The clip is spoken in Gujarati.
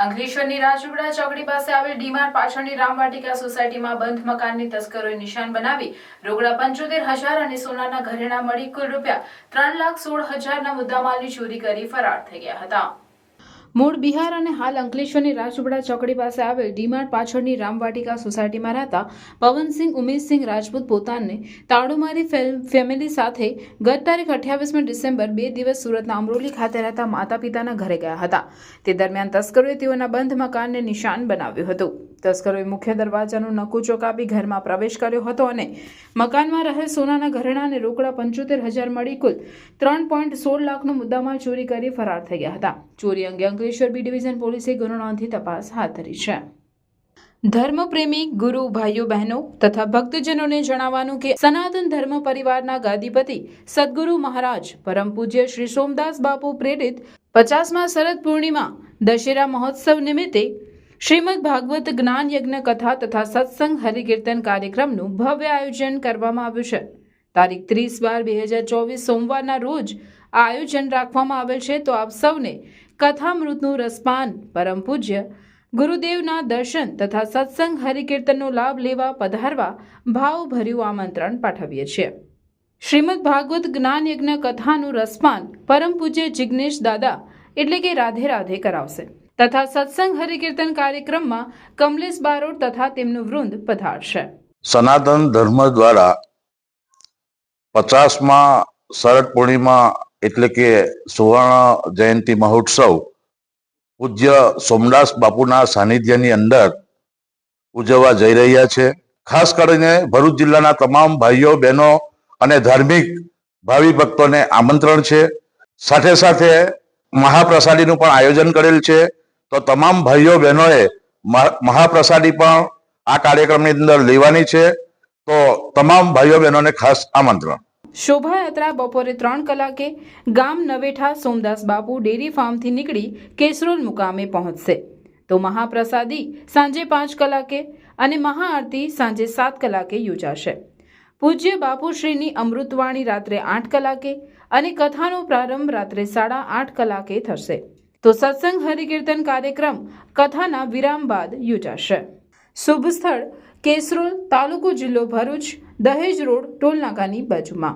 અંકલેશ્વરની રાજુગડા ચોકડી પાસે આવેલ ડીમાર્ટ પાછળની રામવાટિકા સોસાયટીમાં બંધ મકાનની તસ્કરોએ નિશાન બનાવી રોકડા 75,000 અને સોનાના ઘરેણાં મળી કુલ રૂપિયા 3,16,000ના મુદ્દામાલની ચોરી કરી ફરાર થઈ ગયા હતા। મૂળ બિહાર અને હાલ અંકલેશ્વરની રાજુગડા ચોકડી પાસે આવેલ ડીમાર્ટ પાછળની રામવાટિકા સોસાયટીમાં રહેતા પવનસિંહ ઉમેશસિંહ રાજપૂત પોતાને તાળું મારી ફેમિલી સાથે ગત તારીખ 28 ડિસેમ્બર 2 દિવસ સુરતના અમરોલી ખાતે રહેતા માતા પિતાના ઘરે ગયા હતા। તે દરમિયાન તસ્કરોએ તેઓના બંધ મકાનને નિશાન બનાવ્યું હતું। તસ્કરોએ મુખ્ય દરવાજાનું નકુચો કાપી ઘરમાં પ્રવેશ કર્યો હતો અને મકાનમાં રહેલ સોનાના ઘરેણાં અને રોકડા 75,000 મળી કુલ 3.16 લાખનો મુદ્દામાલ ચોરી કરી ફરાર થઈ ગયા હતા। ચોરી અંગે અંકલેશ્વર બી ડિવિઝન પોલીસે ગુનો નોંધી તપાસ હાથ ધરી છે। ધર્મપ્રેમી ગુરુ ભાઈઓ બહેનો તથા ભક્તજનોને જણાવવાનું કે સનાતન ધર્મ પરિવારના ગાદીપતિ સદગુરુ મહારાજ પરમ પૂજ્ય શ્રી સોમદાસ બાપુ પ્રેરિત 50મા શરદ પૂર્ણિમા દશેરા મહોત્સવ નિમિત્તે શ્રીમદ ભાગવત જ્ઞાન યજ્ઞ કથા તથા સત્સંગ હરિકીર્તન કાર્યક્રમનું ભવ્ય આયોજન કરવામાં આવ્યું છે। તારીખ 30/12/2024 સોમવારના રોજ આ આયોજન રાખવામાં આવેલ છે। તો આપ સૌને કથામૃતનું રસપાન પરમ પૂજ્ય ગુરુદેવના દર્શન તથા સત્સંગ હરિકીર્તનનો લાભ લેવા પધારવા ભાવભર્યું આમંત્રણ પાઠવીએ છીએ। શ્રીમદ ભાગવત જ્ઞાન યજ્ઞ કથાનું રસપાન પરમ પૂજ્ય જિગ્નેશ દાદા એટલે કે રાધે રાધે કરાવશે તથા સત્સંગ હરિકીર્તન કાર્યક્રમમાં કમલેશ બારોટ તથા તેમનું વૃંદ પધારશે। સનાતન ધર્મ દ્વારા 50મા શરદ પૂર્ણિમા એટલે કે સુવર્ણ જયંતિ મહોત્સવ પૂજ્ય સોમદાસ બાપુના સાનિધ્યની અંદર ઉજવવા જઈ રહ્યા છે। ખાસ કરીને ભરૂચ જિલ્લાના તમામ ભાઈઓ બહેનો અને ધાર્મિક ભાવિ ભક્તોને આમંત્રણ છે। સાથે સાથે મહાપ્રસાદીનું પણ આયોજન કરેલ છે। તો તમામ ભાઈઓ બહેનોએ મહાપ્રસાદી પણ આ કાર્યક્રમની અંદર લેવાની છે। તો તમામ ભાઈઓ બહેનોને ખાસ આમંત્રણ। શોભાયાત્રા બપોરે 3 કલાકે ગામ નવેઠા સોમદાસ બાપુ ડેરી ફાર્મથી નીકળી કેસરોલ મુકામે પહોંચશે। તો મહાપ્રસાદી સાંજે 5 કલાકે અને મહાઆરતી સાંજે 7 કલાકે યોજાશે। પૂજ્ય બાપુશ્રીની અમૃતવાણી રાત્રે 8 કલાકે અને કથાનો પ્રારંભ રાત્રે 8:30 કલાકે થશે। તો સત્સંગ હરિકીર્તન કાર્યક્રમ કથાના વિરામ બાદ યોજાશે। શુભ સ્થળ કેસરોલ, તાલુકો જિલ્લો ભરૂચ, દહેજ રોડ ટોલ નાકાની બાજુમાં।